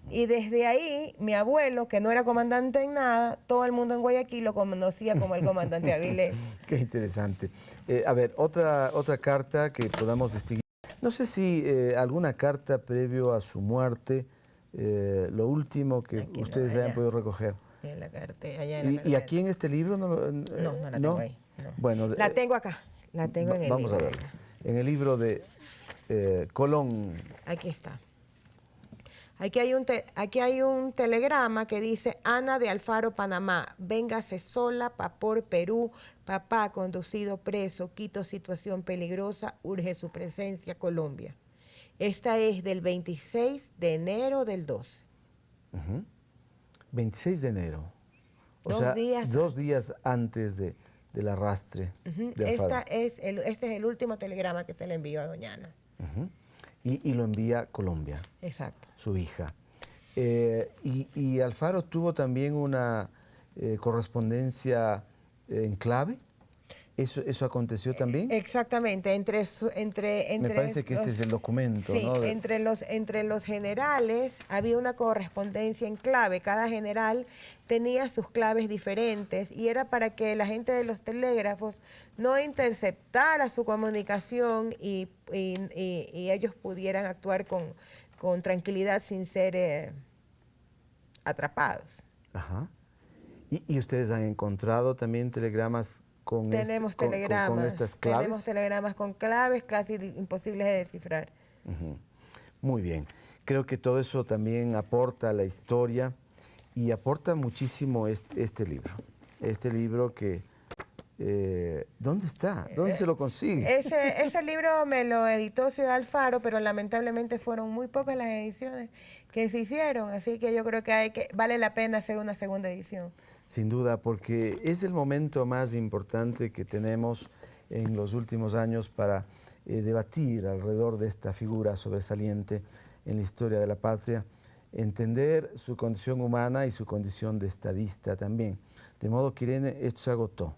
Y desde ahí, mi abuelo, que no era comandante en nada, todo el mundo en Guayaquil lo conocía como el comandante Avilés. Qué interesante. A ver, otra carta que podamos distinguir. No sé si alguna carta previo a su muerte, lo último que Aquí ustedes no, hayan podido recoger. En la carta, allá en la ¿Y carta. aquí en este libro? No No la tengo ahí. No. Bueno, La tengo acá, la tengo en el vamos libro. a verlo. En el libro de Colón. Aquí está. Aquí hay un telegrama que dice, Ana de Alfaro, Panamá, véngase sola, por Perú, papá conducido preso, Quito situación peligrosa, urge su presencia, Colombia. Esta es del 26 de enero del 12. 26 de enero. O 2 sea, días 2 días antes del arrastre de Alfaro. Este es el último telegrama que se le envió a doña Ana. Y lo envía a Colombia. Exacto. Su hija. Y Alfaro tuvo también una correspondencia en clave. ¿Eso aconteció también? Exactamente. Me parece que este es el documento, sí, ¿no? entre los generales había una correspondencia en clave. Cada general tenía sus claves diferentes y era para que la gente de los telégrafos no interceptara su comunicación y ellos pudieran actuar con tranquilidad sin ser atrapados. Ajá. ¿Y ustedes han encontrado también telegramas con Tenemos telegramas. Con estas claves? Tenemos telegramas con claves casi imposibles de descifrar. Muy bien. Creo que todo eso también aporta a la historia y aporta muchísimo este libro. Este libro que... ¿dónde está? ¿Dónde se lo consigue? Ese libro me lo editó Ciudad Alfaro, pero lamentablemente fueron muy pocas las ediciones que se hicieron, así que yo creo que vale la pena hacer una segunda edición. Sin duda, porque es el momento más importante que tenemos en los últimos años para debatir alrededor de esta figura sobresaliente en la historia de la patria, entender su condición humana y su condición de estadista también. De modo que, Irene, esto se agotó.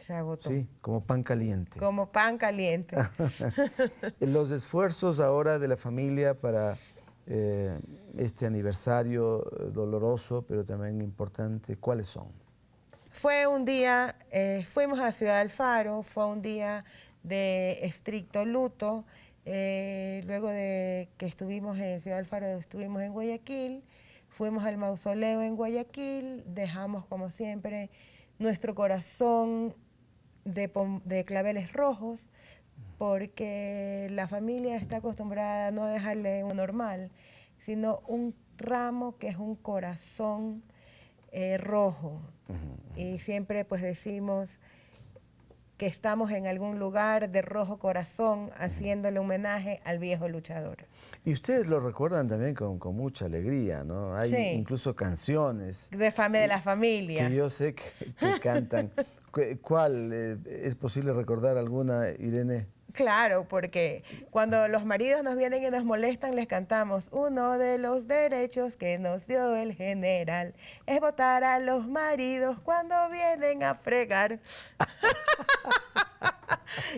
Se agotó. Sí, como pan caliente. Como pan caliente. Los esfuerzos ahora de la familia para este aniversario doloroso, pero también importante, ¿cuáles son? Fue un día, fuimos a Ciudad Alfaro, fue un día de estricto luto. Luego de que estuvimos en Ciudad Alfaro, estuvimos en Guayaquil, fuimos al mausoleo en Guayaquil, dejamos como siempre nuestro corazón de claveles rojos, porque la familia está acostumbrada a no dejarle un normal, sino un ramo que es un corazón rojo. Y siempre pues decimos, que estamos en algún lugar de rojo corazón haciéndole homenaje al viejo luchador. Y ustedes lo recuerdan también con mucha alegría, ¿no? Hay Sí. incluso canciones De la familia. que yo sé que cantan. ¿Cuál? ¿Es posible recordar alguna, Irene? Claro, porque cuando los maridos nos vienen y nos molestan, les cantamos: uno de los derechos que nos dio el general es votar a los maridos cuando vienen a fregar.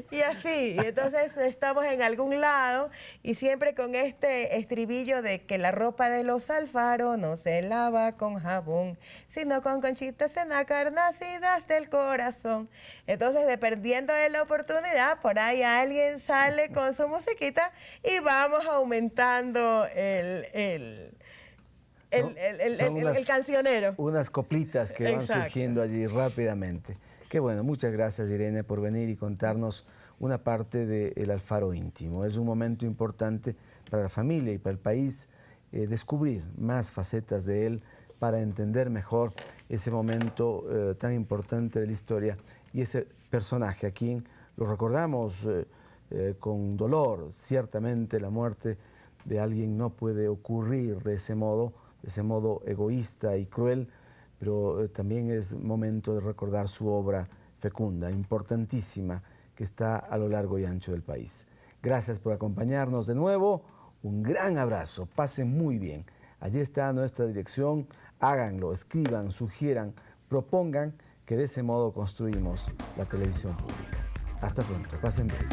Y así, entonces estamos en algún lado y siempre con este estribillo de que la ropa de los Alfaro no se lava con jabón, sino con conchitas en nácar nacidas del corazón. Entonces, dependiendo de la oportunidad, por ahí alguien sale con su musiquita y vamos aumentando el cancionero. Unas coplitas que van Exacto. surgiendo allí rápidamente. Qué bueno, muchas gracias, Irene, por venir y contarnos una parte del Alfaro íntimo. Es un momento importante para la familia y para el país descubrir más facetas de él para entender mejor ese momento tan importante de la historia y ese personaje a quien lo recordamos con dolor. Ciertamente la muerte de alguien no puede ocurrir de ese modo egoísta y cruel, pero también es momento de recordar su obra fecunda, importantísima, que está a lo largo y ancho del país. Gracias por acompañarnos de nuevo, un gran abrazo, pasen muy bien. Allí está nuestra dirección, háganlo, escriban, sugieran, propongan, que de ese modo construimos la televisión pública. Hasta pronto, pasen bien.